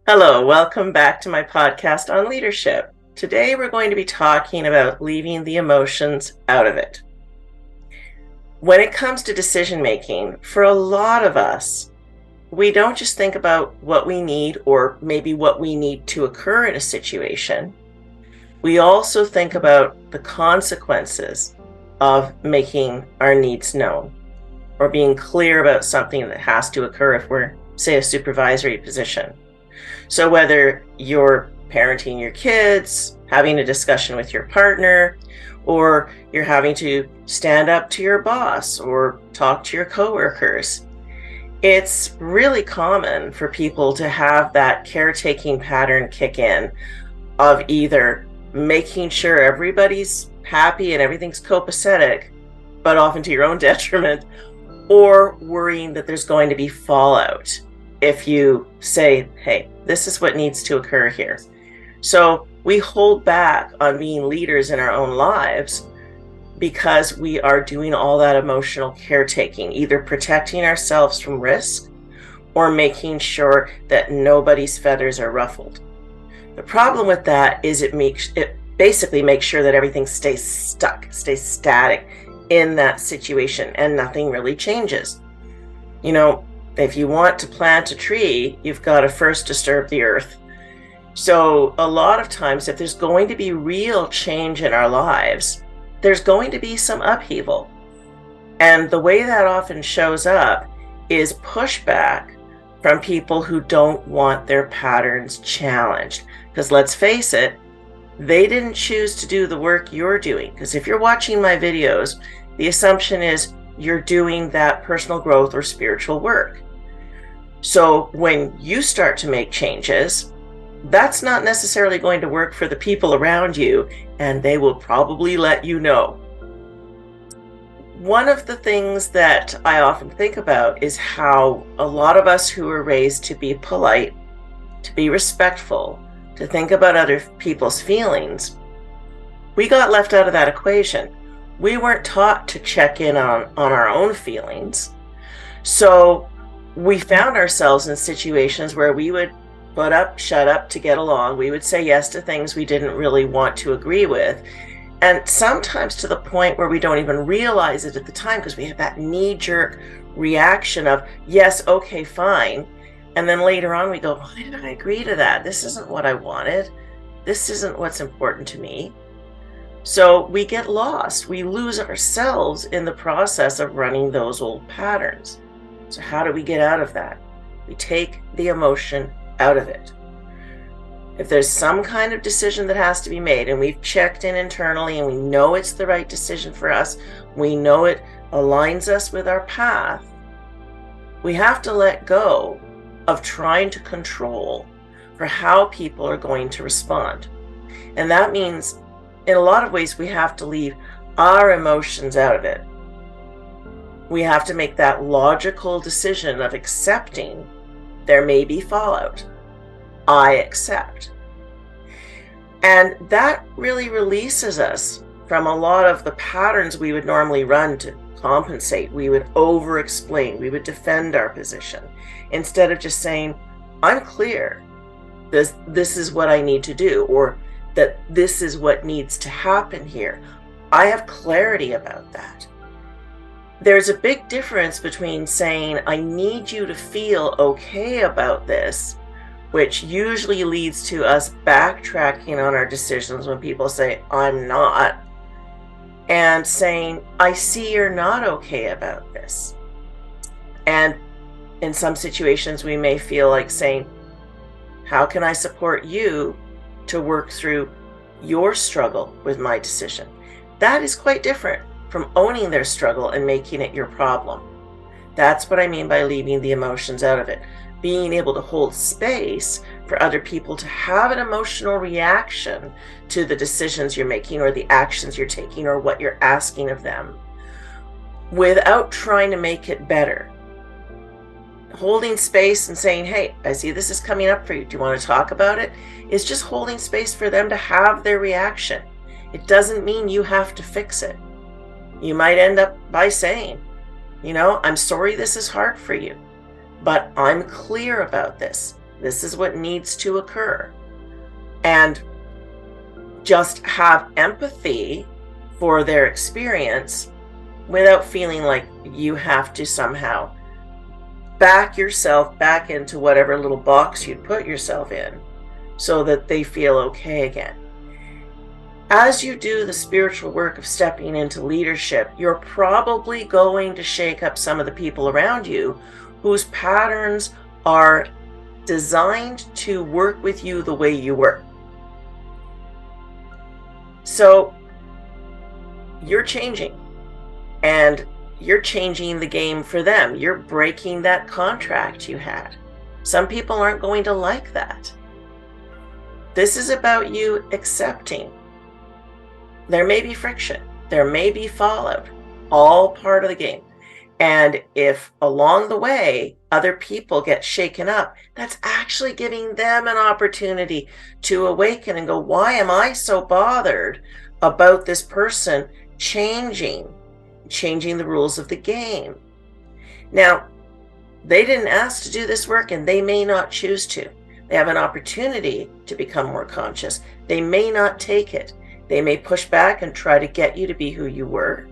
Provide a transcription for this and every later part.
Hello, welcome back to my podcast on leadership. Today we're going to be talking about leaving the emotions out of it. When it comes to decision making, for a lot of us, we don't just think about what we need or maybe what we need to occur in a situation. We also think about the consequences of making our needs known or being clear about something that has to occur if we're, say, a supervisory position. So whether you're parenting your kids, having a discussion with your partner, or you're having to stand up to your boss or talk to your coworkers, it's really common for people to have that caretaking pattern kick in of either making sure everybody's happy and everything's copacetic, but often to your own detriment, or worrying that there's going to be fallout if you say, hey, this is what needs to occur here. So we hold back on being leaders in our own lives because we are doing all that emotional caretaking, either protecting ourselves from risk or making sure that nobody's feathers are ruffled. The problem with that is it basically makes sure that everything stays static in that situation and nothing really changes. If you want to plant a tree, you've got to first disturb the earth. So a lot of times, if there's going to be real change in our lives, there's going to be some upheaval. And the way that often shows up is pushback from people who don't want their patterns challenged. Because let's face it, they didn't choose to do the work you're doing. Because if you're watching my videos, the assumption is you're doing that personal growth or spiritual work. So when you start to make changes, that's not necessarily going to work for the people around you, and they will probably let you know. One of the things that I often think about is how a lot of us who are raised to be polite, to be respectful, to think about other people's feelings, we got left out of that equation. We weren't taught to check in on our own feelings. So we found ourselves in situations where we would put up, shut up to get along. We would say yes to things we didn't really want to agree with. And sometimes to the point where we don't even realize it at the time because we have that knee-jerk reaction of, yes, okay, fine. And then later on we go, why did I agree to that? This isn't what I wanted. This isn't what's important to me. So we get lost. We lose ourselves in the process of running those old patterns. So how do we get out of that? We take the emotion out of it. If there's some kind of decision that has to be made and we've checked in internally and we know it's the right decision for us, we know it aligns us with our path, we have to let go of trying to control for how people are going to respond. And that means in a lot of ways, we have to leave our emotions out of it. We have to make that logical decision of accepting there may be fallout. I accept. And that really releases us from a lot of the patterns we would normally run to compensate. We would over-explain. We would defend our position instead of just saying, I'm clear. This is what I need to do, or that this is what needs to happen here. I have clarity about that. There's a big difference between saying, I need you to feel okay about this, which usually leads to us backtracking on our decisions when people say, I'm not, and saying, I see you're not okay about this. And in some situations, we may feel like saying, how can I support you to work through your struggle with my decision? That is quite different from owning their struggle and making it your problem. That's what I mean by leaving the emotions out of it. Being able to hold space for other people to have an emotional reaction to the decisions you're making or the actions you're taking or what you're asking of them without trying to make it better. Holding space and saying, hey, I see this is coming up for you. Do you want to talk about it? Is just holding space for them to have their reaction. It doesn't mean you have to fix it. You might end up by saying, I'm sorry this is hard for you, but I'm clear about this. This is what needs to occur. And just have empathy for their experience without feeling like you have to somehow back yourself back into whatever little box you'd put yourself in so that they feel okay again. As you do the spiritual work of stepping into leadership, you're probably going to shake up some of the people around you whose patterns are designed to work with you the way you work. So you're changing, and you're changing the game for them. You're breaking that contract you had. Some people aren't going to like that. This is about you accepting. There may be friction. There may be fallout. All part of the game. And if along the way other people get shaken up, that's actually giving them an opportunity to awaken and go, why am I so bothered about this person changing the rules of the game? Now, they didn't ask to do this work, and they may not choose to. They have an opportunity to become more conscious. They may not take it. They may push back and try to get you to be who you were,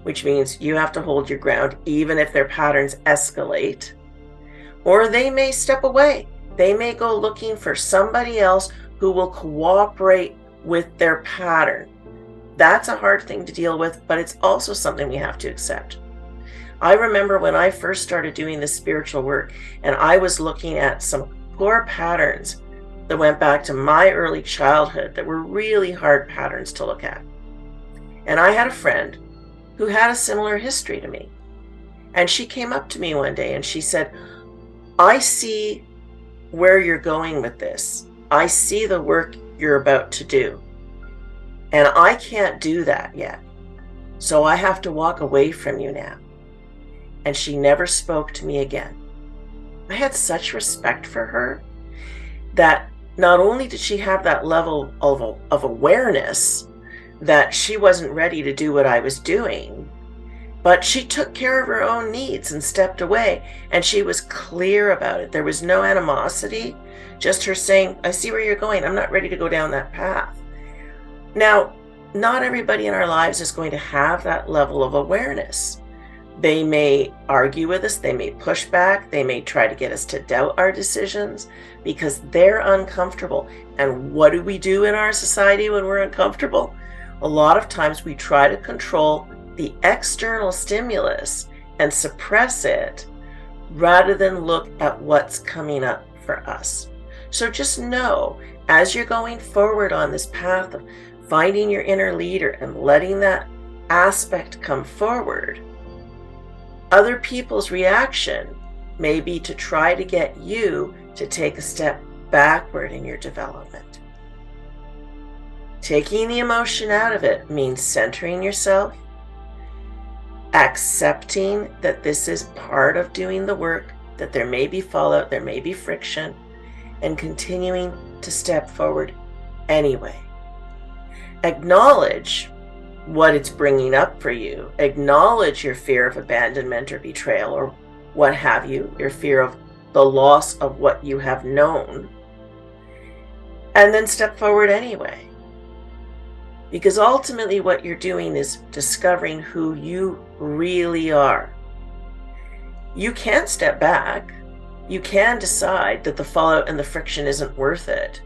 which means you have to hold your ground even if their patterns escalate. Or they may step away. They may go looking for somebody else who will cooperate with their pattern. That's a hard thing to deal with, but it's also something we have to accept. I remember when I first started doing this spiritual work, and I was looking at some poor patterns that went back to my early childhood that were really hard patterns to look at. And I had a friend who had a similar history to me. And she came up to me one day and she said, I see where you're going with this. I see the work you're about to do. And I can't do that yet. So I have to walk away from you now. And she never spoke to me again. I had such respect for her that not only did she have that level of awareness that she wasn't ready to do what I was doing, but she took care of her own needs and stepped away, and she was clear about it. There was no animosity, just her saying, I see where you're going. I'm not ready to go down that path. Now, not everybody in our lives is going to have that level of awareness. They may argue with us, they may push back, they may try to get us to doubt our decisions because they're uncomfortable. And what do we do in our society when we're uncomfortable? A lot of times we try to control the external stimulus and suppress it rather than look at what's coming up for us. So just know, as you're going forward on this path of finding your inner leader and letting that aspect come forward, other people's reaction may be to try to get you to take a step backward in your development. Taking the emotion out of it means centering yourself, accepting that this is part of doing the work, that there may be fallout, there may be friction, and continuing to step forward anyway. Acknowledge what it's bringing up for you. Acknowledge your fear of abandonment or betrayal or what have you, your fear of the loss of what you have known, and then step forward anyway. Because ultimately what you're doing is discovering who you really are. You can step back. You can decide that the fallout and the friction isn't worth it.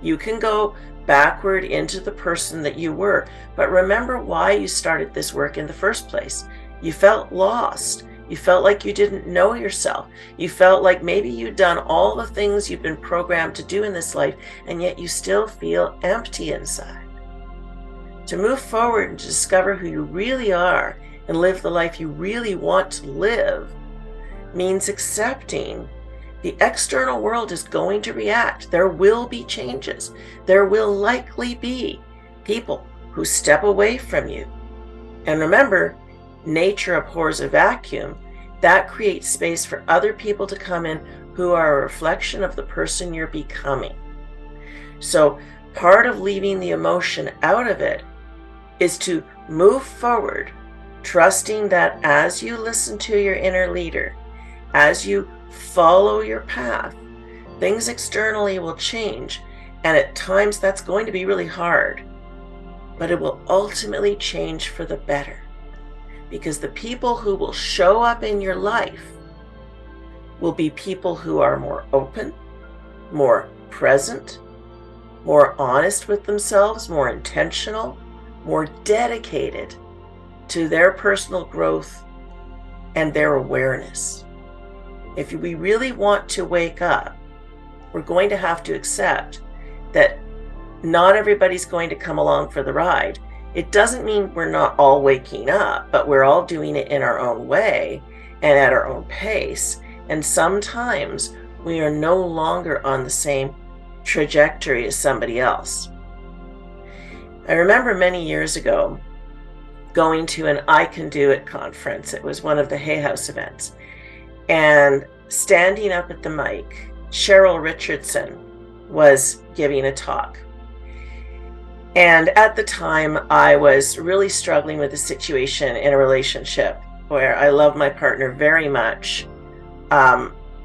You can go backward into the person that you were. But remember why you started this work in the first place. You felt lost. You felt like you didn't know yourself. You felt like maybe you'd done all the things you've been programmed to do in this life, and yet you still feel empty inside. To move forward and to discover who you really are and live the life you really want to live means accepting the external world is going to react. There will be changes. There will likely be people who step away from you. And remember, nature abhors a vacuum. That creates space for other people to come in who are a reflection of the person you're becoming. So part of leaving the emotion out of it is to move forward, trusting that as you listen to your inner leader, as you follow your path, Things externally will change, and at times that's going to be really hard, but it will ultimately change for the better, because the people who will show up in your life will be people who are more open, more present, more honest with themselves, more intentional, more dedicated to their personal growth and their awareness. If we really want to wake up, we're going to have to accept that not everybody's going to come along for the ride. It doesn't mean we're not all waking up, but we're all doing it in our own way and at our own pace. And sometimes we are no longer on the same trajectory as somebody else. I remember many years ago going to an I Can Do It conference. It was one of the Hay House events. And standing up at the mic, Cheryl Richardson was giving a talk. And at the time, I was really struggling with a situation in a relationship where I love my partner very much.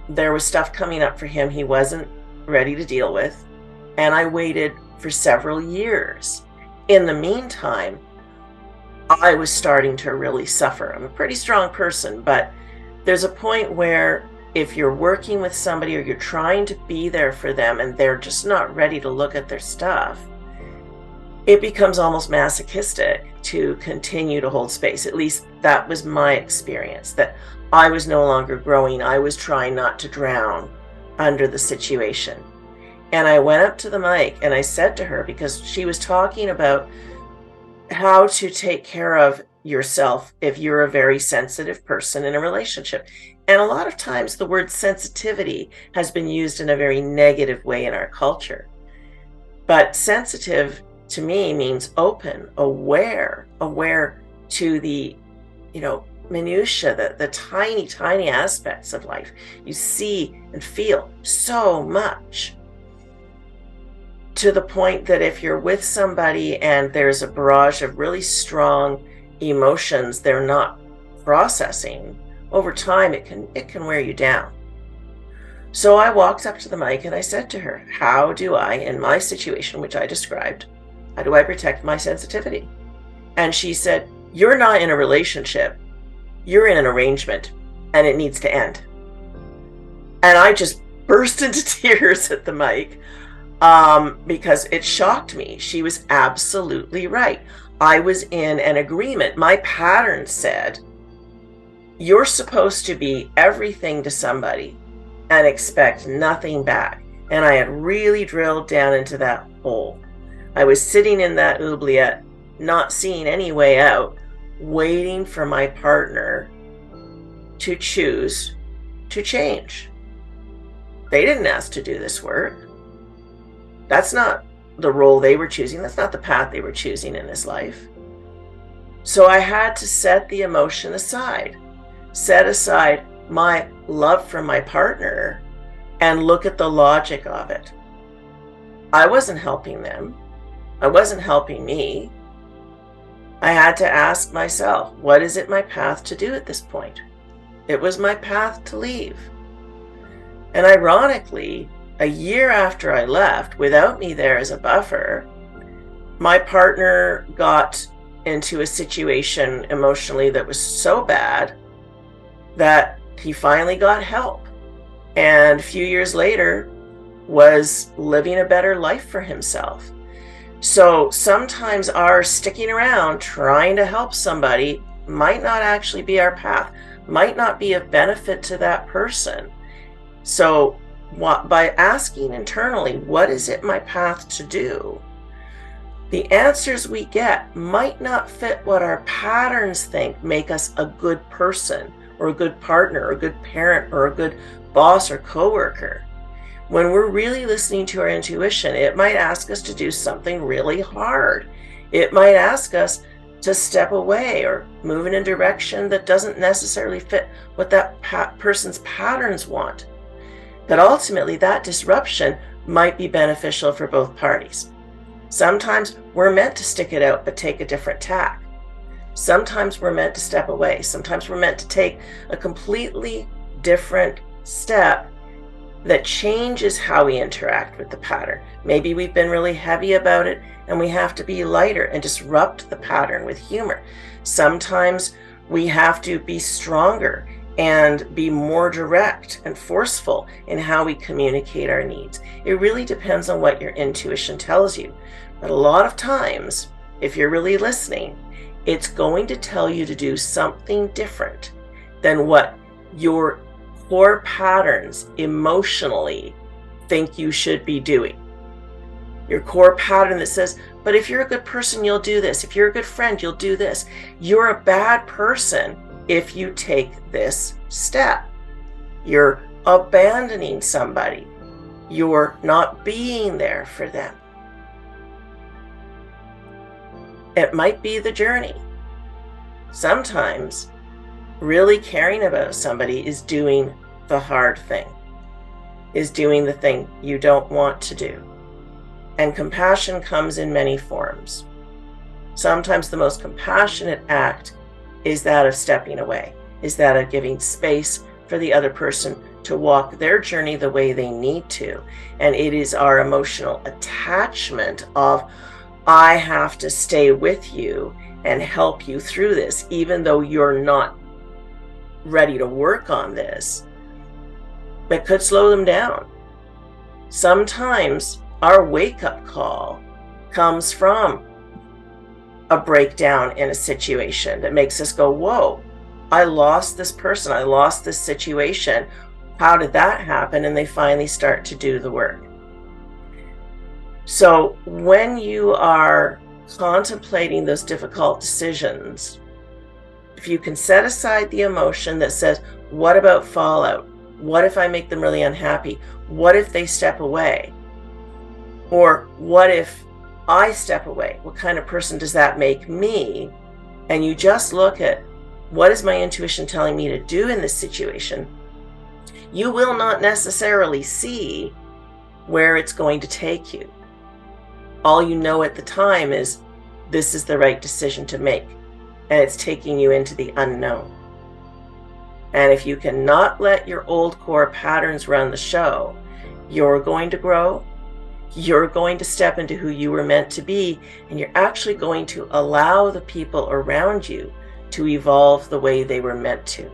There was stuff coming up for him he wasn't ready to deal with, and I waited for several years. In the meantime, I was starting to really suffer. I'm a pretty strong person, but there's a point where if you're working with somebody or you're trying to be there for them and they're just not ready to look at their stuff, it becomes almost masochistic to continue to hold space. At least that was my experience, that I was no longer growing. I was trying not to drown under the situation. And I went up to the mic and I said to her, because she was talking about how to take care of yourself if you're a very sensitive person in a relationship. And a lot of times the word sensitivity has been used in a very negative way in our culture. But sensitive to me means open, aware to the, minutiae, the tiny, tiny aspects of life. You see and feel so much, to the point that if you're with somebody and there's a barrage of really strong emotions they're not processing, over time it can wear you down. So I walked up to the mic and I said to her, how do I, in my situation, which I described, how do I protect my sensitivity? And she said, you're not in a relationship, you're in an arrangement, and it needs to end. And I just burst into tears at the mic, because it shocked me. She was absolutely right. I was in an agreement. My pattern said, you're supposed to be everything to somebody and expect nothing back. And I had really drilled down into that hole. I was sitting in that oubliette, not seeing any way out, waiting for my partner to choose to change. They didn't ask to do this work. That's not the role they were choosing. That's not the path they were choosing in this life. So I had to set the emotion aside, set aside my love for my partner, and look at the logic of it. I wasn't helping them. I wasn't helping me. I had to ask myself, what is it my path to do at this point? It was my path to leave. And ironically, a year after I left, without me there as a buffer, my partner got into a situation emotionally that was so bad that he finally got help. And a few years later was living a better life for himself. So sometimes our sticking around trying to help somebody might not actually be our path, might not be of benefit to that person. So by asking internally, what is it my path to do? The answers we get might not fit what our patterns think make us a good person or a good partner or a good parent or a good boss or coworker. When we're really listening to our intuition, it might ask us to do something really hard. It might ask us to step away or move in a direction that doesn't necessarily fit what that person's patterns want. But ultimately, that disruption might be beneficial for both parties. Sometimes we're meant to stick it out but take a different tack. Sometimes we're meant to step away. Sometimes we're meant to take a completely different step that changes how we interact with the pattern. Maybe we've been really heavy about it and we have to be lighter and disrupt the pattern with humor. Sometimes we have to be stronger and be more direct and forceful in how we communicate our needs. It really depends on what your intuition tells you. But a lot of times, if you're really listening, it's going to tell you to do something different than what your core patterns emotionally think you should be doing. Your core pattern that says, but if you're a good person, you'll do this. If you're a good friend, you'll do this. You're a bad person if you take this step. You're abandoning somebody. You're not being there for them. It might be the journey. Sometimes really caring about somebody is doing the hard thing, is doing the thing you don't want to do. And compassion comes in many forms. Sometimes the most compassionate act is that of stepping away, is that of giving space for the other person to walk their journey the way they need to. And it is our emotional attachment of, I have to stay with you and help you through this, even though you're not ready to work on this, that could slow them down. Sometimes our wake-up call comes from a breakdown in a situation that makes us go, whoa, I lost this person, I lost this situation. How did that happen? And they finally start to do the work. So when you are contemplating those difficult decisions, if you can set aside the emotion that says, what about fallout? What if I make them really unhappy? What if they step away? Or what if I step away? What kind of person does that make me? And you just look at, what is my intuition telling me to do in this situation? You will not necessarily see where it's going to take you. All you know at the time is this is the right decision to make, and it's taking you into the unknown. And if you cannot let your old core patterns run the show, you're going to grow, you're going to step into who you were meant to be, and you're actually going to allow the people around you to evolve the way they were meant to.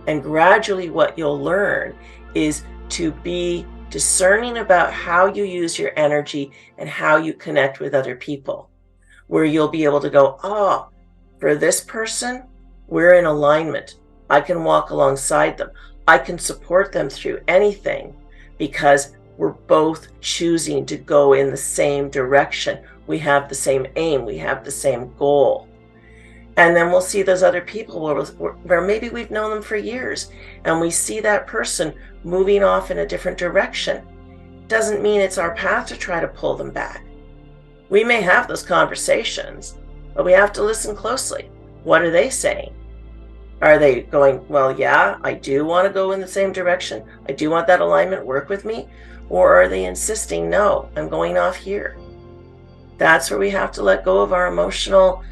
And gradually what you'll learn is to be discerning about how you use your energy and how you connect with other people, where you'll be able to go, oh, for this person, we're in alignment. I can walk alongside them. I can support them through anything because we're both choosing to go in the same direction. We have the same aim. We have the same goal. And then we'll see those other people where maybe we've known them for years, and we see that person moving off in a different direction. Doesn't mean it's our path to try to pull them back. We may have those conversations, but we have to listen closely. What are they saying? Are they going, well, yeah, I do want to go in the same direction. I do want that alignment, work with me. Or are they insisting, no, I'm going off here? That's where we have to let go of our emotional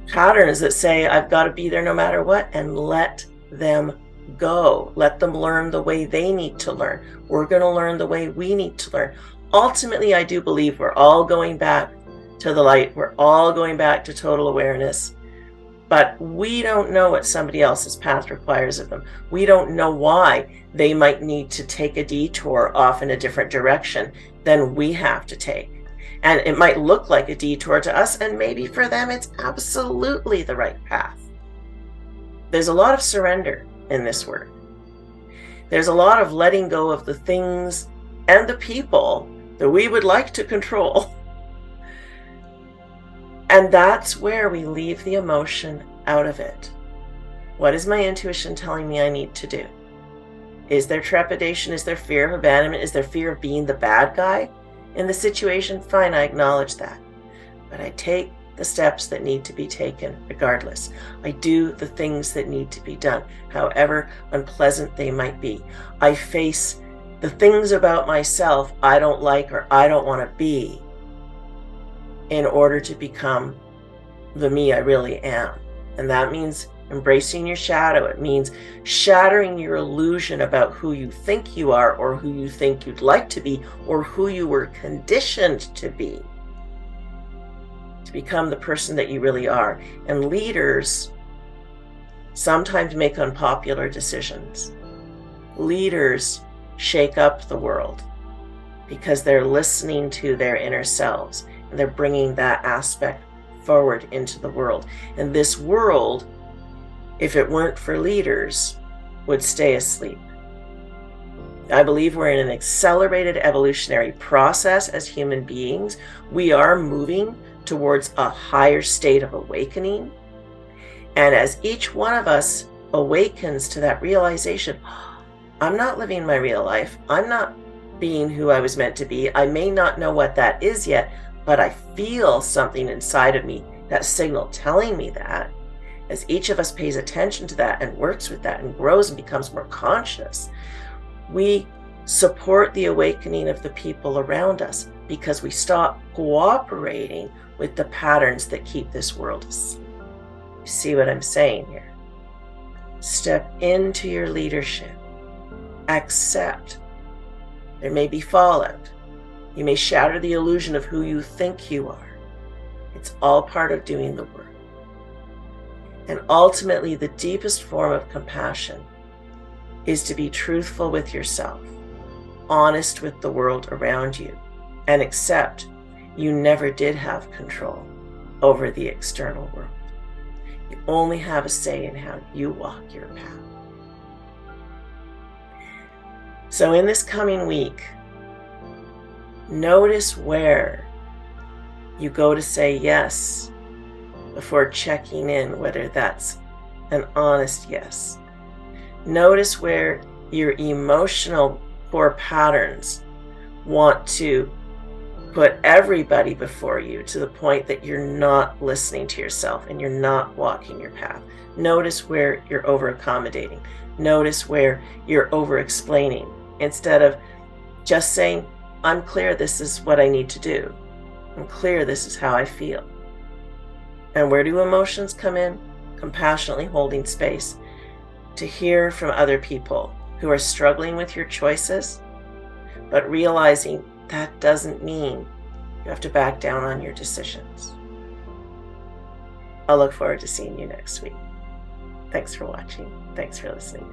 patterns that say, I've got to be there no matter what, and let them go. Let them learn the way they need to learn. We're going to learn the way we need to learn. Ultimately, I do believe we're all going back to the light. We're all going back to total awareness. But we don't know what somebody else's path requires of them. We don't know why they might need to take a detour off in a different direction than we have to take. And it might look like a detour to us, and maybe for them it's absolutely the right path. There's a lot of surrender in this work. There's a lot of letting go of the things and the people that we would like to control. And that's where we leave the emotion out of it. What is my intuition telling me I need to do? Is there trepidation? Is there fear of abandonment? Is there fear of being the bad guy in the situation? Fine, I acknowledge that. But I take the steps that need to be taken regardless. I do the things that need to be done, however unpleasant they might be. I face the things about myself I don't like or I don't want to be in order to become the me I really am. And that means Embracing your shadow, it means shattering your illusion about who you think you are, or who you think you'd like to be, or who you were conditioned to be, to become the person that you really are. And leaders sometimes make unpopular decisions. Leaders shake up the world because they're listening to their inner selves, and they're bringing that aspect forward into the world. And this world, if it weren't for leaders, would stay asleep. I believe we're in an accelerated evolutionary process as human beings. We are moving towards a higher state of awakening. And as each one of us awakens to that realization, I'm not living my real life. I'm not being who I was meant to be. I may not know what that is yet, but I feel something inside of me, that signal telling me that. As each of us pays attention to that and works with that and grows and becomes more conscious, we support the awakening of the people around us, because we stop cooperating with the patterns that keep this world asleep. You see what I'm saying here? Step into your leadership. Accept. There may be fallout. You may shatter the illusion of who you think you are. It's all part of doing the work. And ultimately, the deepest form of compassion is to be truthful with yourself, honest with the world around you, and accept you never did have control over the external world. You only have a say in how you walk your path. So in this coming week, notice where you go to say yes before checking in whether that's an honest yes. Notice where your emotional core patterns want to put everybody before you, to the point that you're not listening to yourself and you're not walking your path. Notice where you're over accommodating. Notice where you're over explaining, instead of just saying, I'm clear, this is what I need to do. I'm clear, this is how I feel. And where do emotions come in? Compassionately holding space to hear from other people who are struggling with your choices, but realizing that doesn't mean you have to back down on your decisions. I'll look forward to seeing you next week. Thanks for watching. Thanks for listening.